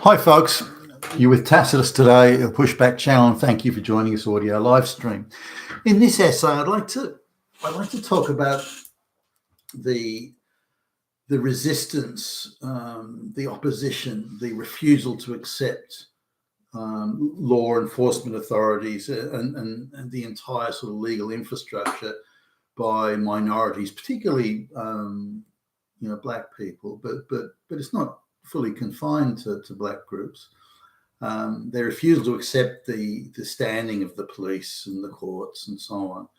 Hi folks, you're with Tacitus today, a Pushback channel, and thank you for joining this audio live stream. In this essay, I'd like to talk about the resistance, the opposition, the refusal to accept law enforcement authorities and the entire sort of legal infrastructure by minorities, particularly black people, but it's not fully confined to black groups. Their refusal to accept the standing of the police and the courts and so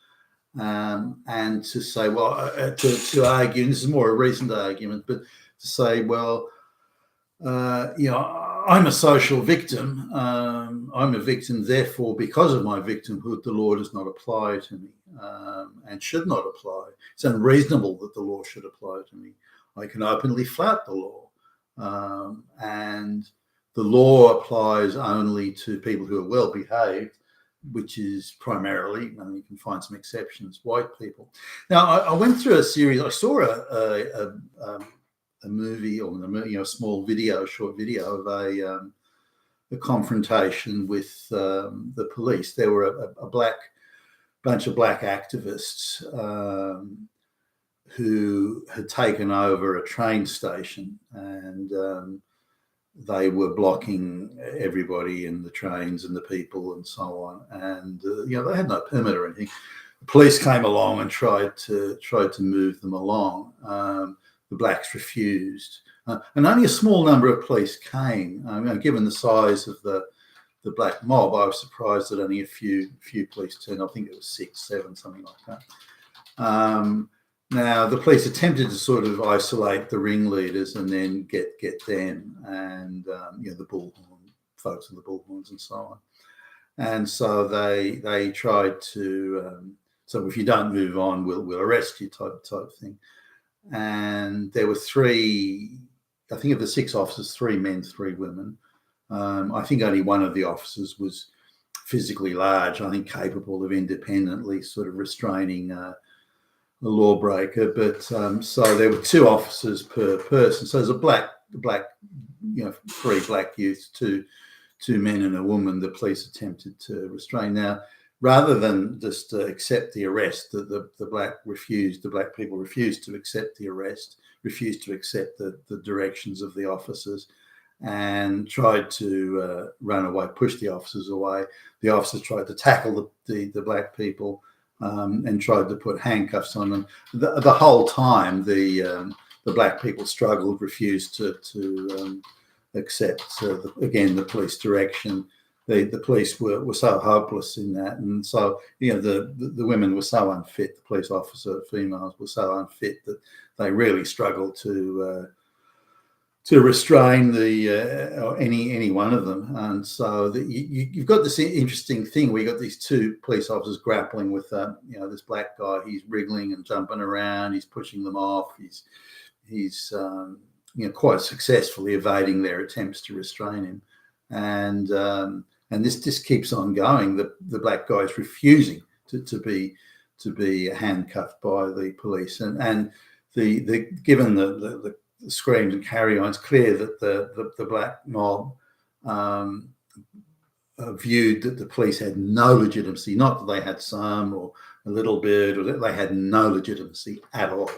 on, and to say, to argue, and this is more a recent argument, but to say, I'm a social victim. I'm a victim, therefore, because of my victimhood, the law does not apply to me and should not apply. It's unreasonable that the law should apply to me. I can openly flout the law. And the law applies only to people who are well behaved, which is primarily, and you can find some exceptions, white people. Now, I went through a series. I saw a movie, or a small video, short video of a confrontation with the police. There were a bunch of black activists who had taken over a train station, and they were blocking everybody in the trains and the people and so on. And they had no permit or anything. The police came along and tried to move them along. The blacks refused, and only a small number of police came. Given the size of the black mob, I was surprised that only a few police turned. I think it was 6, 7, something like that. Now, the police attempted to sort of isolate the ringleaders and then get them and the bullhorn folks and the bullhorns and so on. And so they tried to so if you don't move on, we'll arrest you type thing. And there were 3, I think of the 6 officers, 3 men, 3 women. I think only one of the officers was physically large, I think capable of independently sort of restraining a lawbreaker, but so there were 2 officers per person. So there's a black, 3 black youths, 2 men and a woman. The police attempted to restrain. Now, rather than just accept the arrest, the black people refused to accept the arrest, refused to accept the directions of the officers, and tried to run away, push the officers away. The officers tried to tackle the black people. And tried to put handcuffs on them. The whole time, the black people struggled, refused to accept, the police direction. The police were so hopeless in that, and so the women were so unfit. The police officer females were so unfit that they really struggled to restrain any one of them. And so you've got this interesting thing where you've got these 2 police officers grappling with this black guy. He's wriggling and jumping around. He's pushing them off. He's quite successfully evading their attempts to restrain him. And this just keeps on going. The black guy is refusing to be handcuffed by the police. And given the screams and carry-on, it's clear that the black mob viewed that the police had no legitimacy, not that they had some or a little bit, or that they had no legitimacy at all.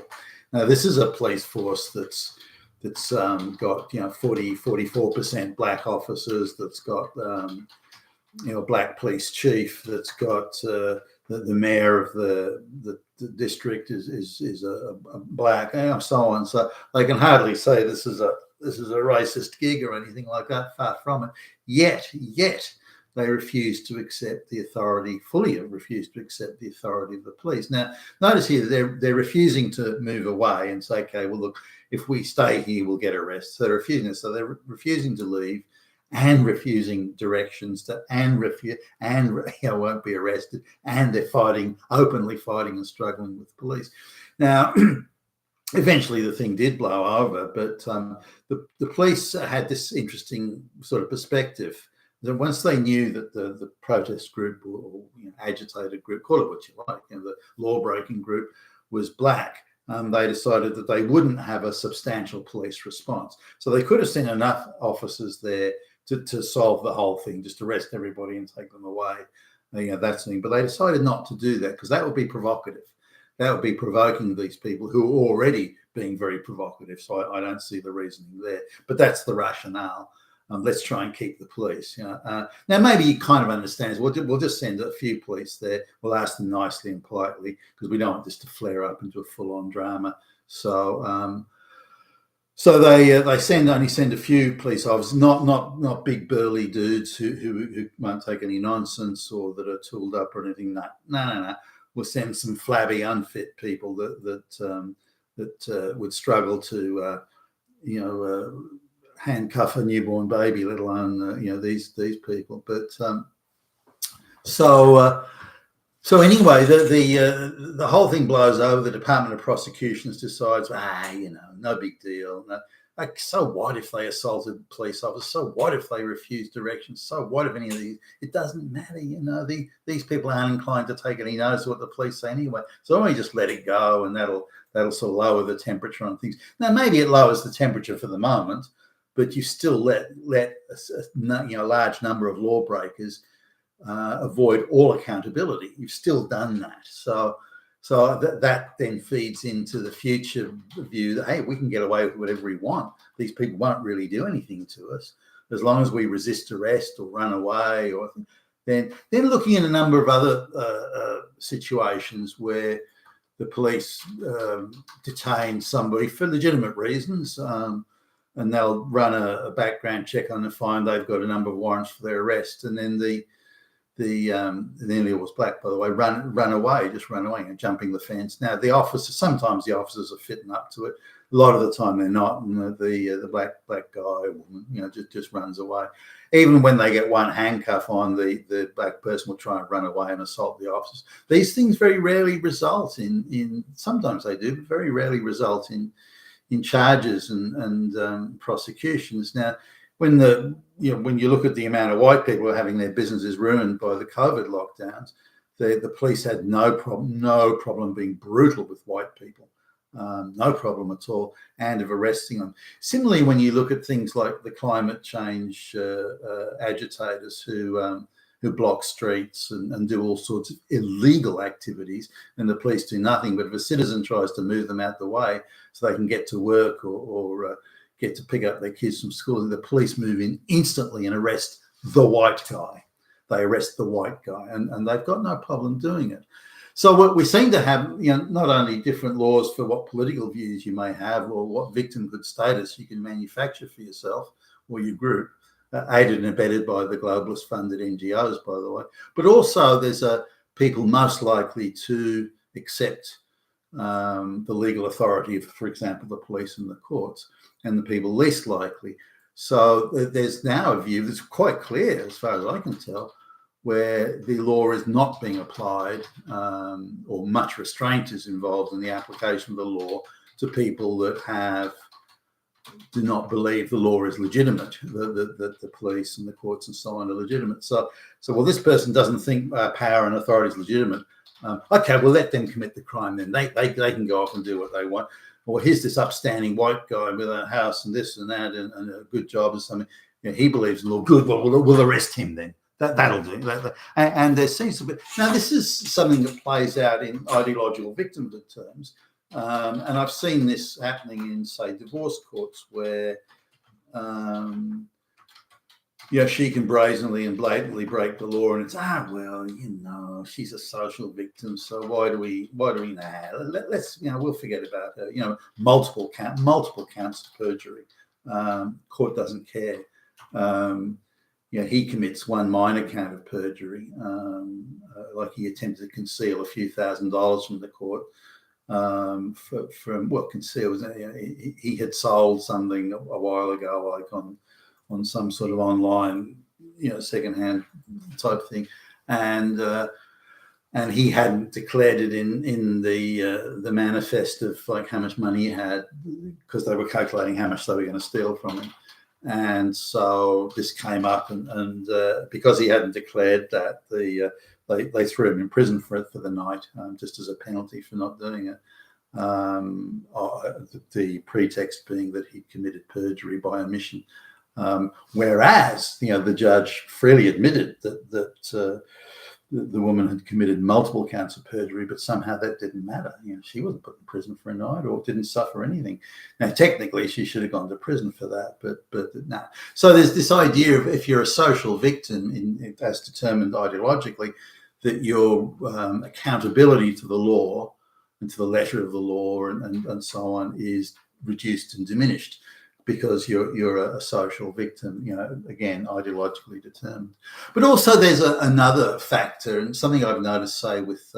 Now, this is a police force that's got 44% black officers, that's got black police chief, that's got the mayor of the district is a black, and so on. So they can hardly say this is a racist gig or anything like that. Far from it. Yet they refuse to accept the authority, fully refused to accept the authority of the police. Now, notice here they're refusing to move away and say, okay, well, look, if we stay here, we'll get arrested. So they're refusing. So they're refusing to leave, and refusing directions won't be arrested, and they're openly fighting and struggling with police. Now, eventually the thing did blow over, but the police had this interesting sort of perspective that once they knew that the protest group or agitated group, call it what you like, the law-breaking group was black, they decided that they wouldn't have a substantial police response. So they could have sent enough officers there to solve the whole thing, just arrest everybody and take them away, that thing. But they decided not to do that because that would be provocative. That would be provoking these people who are already being very provocative. So I don't see the reasoning there. But that's the rationale. Let's try and keep the police. Now, maybe you kind of understand. We'll just send a few police there. We'll ask them nicely and politely because we don't want this to flare up into a full-on drama. So they only send a few police officers, not big burly dudes who won't take any nonsense or that are tooled up or anything. No. We'll send some flabby, unfit people that would struggle to handcuff a newborn baby, let alone these people. But so anyway, the whole thing blows over. The Department of Prosecutions decides, no big deal. No, like, so what if they assaulted police officers? So what if they refused directions? So what if any of these? It doesn't matter, these people aren't inclined to take any notice of what the police say anyway. So why don't we just let it go, and that'll sort of lower the temperature on things. Now maybe it lowers the temperature for the moment, but you still let a large number of lawbreakers avoid all accountability. You've still done that. So that then feeds into the future view that, hey, we can get away with whatever we want. These people won't really do anything to us as long as we resist arrest or run away. Or then looking at a number of other situations where the police detain somebody for legitimate reasons, and they'll run a background check on and find they've got a number of warrants for their arrest, and then the nearly was black, by the way, run away and jumping the fence. Now sometimes the officers are fitting up to it. A lot of the time they're not, and the black guy or woman, just runs away. Even when they get one handcuff on, the black person will try and run away and assault the officers. These things very rarely result in sometimes they do, but very rarely result in charges and prosecutions. Now, when you look at the amount of white people who are having their businesses ruined by the COVID lockdowns, the police had no problem being brutal with white people, no problem at all, and of arresting them. Similarly, when you look at things like the climate change agitators who block streets and do all sorts of illegal activities, and the police do nothing. But if a citizen tries to move them out the way so they can get to work or get to pick up their kids from school, the police move in instantly and arrest the white guy. They arrest the white guy, and they've got no problem doing it. So what we seem to have, not only different laws for what political views you may have or what victimhood status you can manufacture for yourself or your group, aided and abetted by the globalist funded NGOs, by the way, but also there's people most likely to accept the legal authority of, for example, the police and the courts, and the people least likely. So there's now a view that's quite clear, as far as I can tell, where the law is not being applied, or much restraint is involved in the application of the law to people that do not believe the law is legitimate, that the police and the courts and so on are legitimate. So well, this person doesn't think power and authority is legitimate. Okay, we'll let them commit the crime then. They can go off and do what they want. Or here's this upstanding white guy with a house and this and that and a good job or something. He believes in law. Good, well, we'll arrest him then. That'll do. And there seems to be... Now, this is something that plays out in ideological victimhood terms. And I've seen this happening in, say, divorce courts where, she can brazenly and blatantly break the law, and it's, she's a social victim, so why do we let's, we'll forget about her. Multiple counts of perjury. Court doesn't care. He commits one minor count of perjury, like he attempted to conceal a few $1,000s from the court. He had sold something a while ago, like on some sort of online, secondhand type thing, and he hadn't declared it in the manifest of like how much money he had, because they were calculating how much they were going to steal from him. And so this came up, and because he hadn't declared that, they threw him in prison for the night, just as a penalty for not doing it. the pretext being that he committed perjury by omission. Whereas, the judge freely admitted that the woman had committed multiple counts of perjury, but somehow that didn't matter. She wasn't put in prison for a night or didn't suffer anything. Now, technically, she should have gone to prison for that, but no. So there's this idea of, if you're a social victim, as determined ideologically, that your accountability to the law and to the letter of the law and so on is reduced and diminished, because you're a social victim, again, ideologically determined. But also there's another factor, and something I've noticed, say, with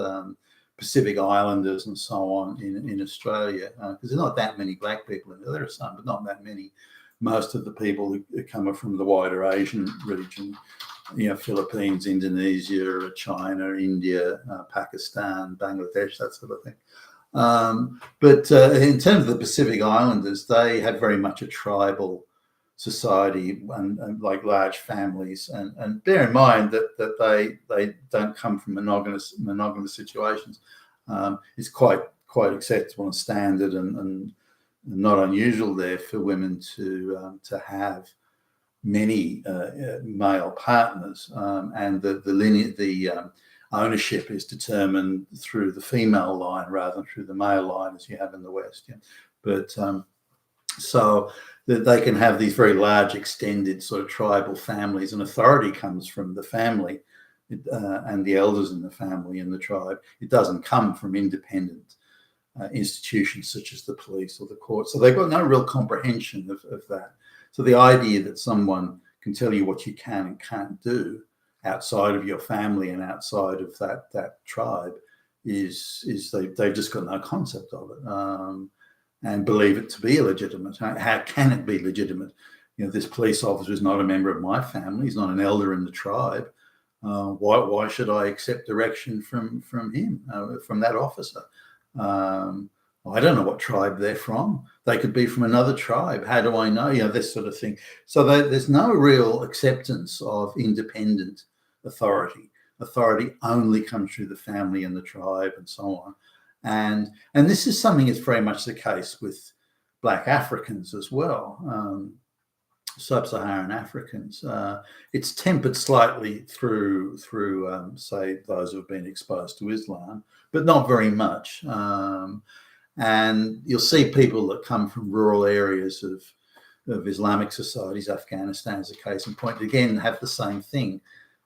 Pacific Islanders and so on in Australia, because there's not that many black people in there. There are some, but not that many. Most of the people who come from the wider Asian region, Philippines, Indonesia, China, India, Pakistan, Bangladesh, that sort of thing. But in terms of the Pacific Islanders, they had very much a tribal society and like large families. And bear in mind that they don't come from monogamous situations. It's quite acceptable and standard and not unusual there for women to have many male partners, and the ownership is determined through the female line rather than through the male line, as you have in the West. But so that they can have these very large, extended sort of tribal families, and authority comes from the family and the elders in the family and the tribe. It doesn't come from independent institutions such as the police or the court. So they've got no real comprehension of that. So the idea that someone can tell you what you can and can't do outside of your family and outside of that tribe is they've just got no concept of it, and believe it to be illegitimate. How can it be legitimate? This police officer is not a member of my family. He's not an elder in the tribe. Why should I accept direction from him, from that officer? I don't know what tribe they're from. They could be from another tribe. How do I know? This sort of thing. So there's no real acceptance of independent authority. Authority only comes through the family and the tribe and so on. And this is something that's very much the case with Black Africans as well, Sub-Saharan Africans. It's tempered slightly through say, those who have been exposed to Islam, but not very much. And you'll see people that come from rural areas of Islamic societies, Afghanistan is a case in point, again, have the same thing.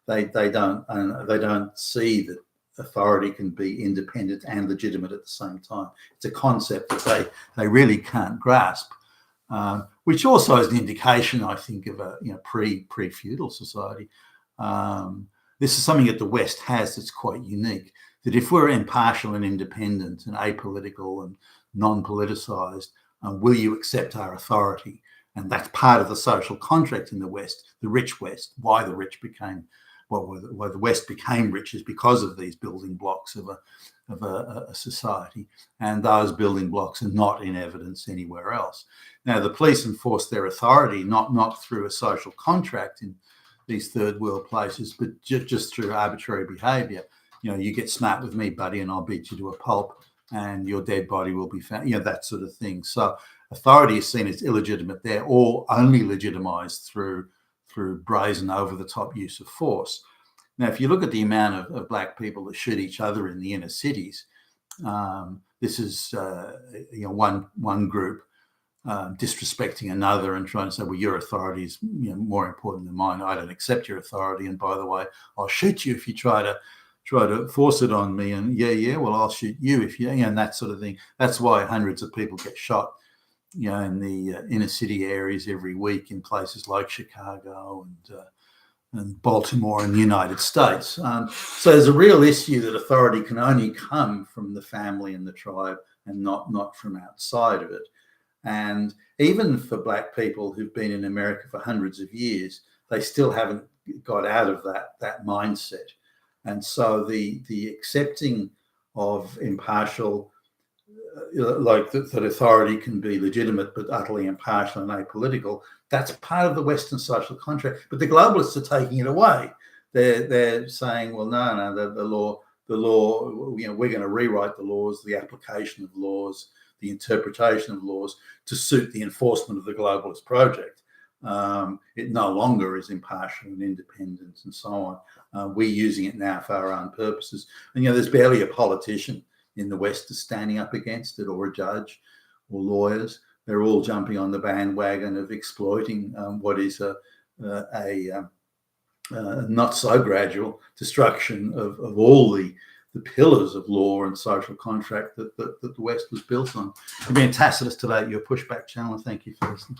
They don't see that authority can be independent and legitimate at the same time. It's a concept that they really can't grasp, which also is an indication, I think, of a pre-feudal society. This is something that the West has that's quite unique. That if we're impartial and independent and apolitical and non-politicized, will you accept our authority? And that's part of the social contract in the West, the rich West. Why the rich became, why the West became rich is because of these building blocks of a society, and those building blocks are not in evidence anywhere else. Now, the police enforce their authority not through a social contract in these third world places, but just through arbitrary behaviour. You get smart with me, buddy, and I'll beat you to a pulp, and your dead body will be found. That sort of thing. So authority is seen as illegitimate there, or only legitimised through brazen, over-the-top use of force. Now, if you look at the amount of black people that shoot each other in the inner cities, this is one group disrespecting another and trying to say, well, your authority is more important than mine. I don't accept your authority, and by the way, I'll shoot you if you try to force it on me. And well, I'll shoot you if you, and that sort of thing. That's why hundreds of people get shot, in the inner city areas every week in places like Chicago and Baltimore in the United States. So there's a real issue that authority can only come from the family and the tribe, and not from outside of it. And even for black people who've been in America for hundreds of years, they still haven't got out of that mindset. And so the accepting of impartial, that authority can be legitimate but utterly impartial and apolitical, that's part of the Western social contract. But the globalists are taking it away. They're saying, well, no, the the law, we're going to rewrite the laws, the application of laws, the interpretation of laws to suit the enforcement of the globalist project. It no longer is impartial and independent and so on. We're using it now for our own purposes. And, there's barely a politician in the West is standing up against it, or a judge or lawyers. They're all jumping on the bandwagon of exploiting what is a not so gradual destruction of all the pillars of law and social contract that the West was built on. I've been Tacitus today at your Pushback channel. Thank you for listening.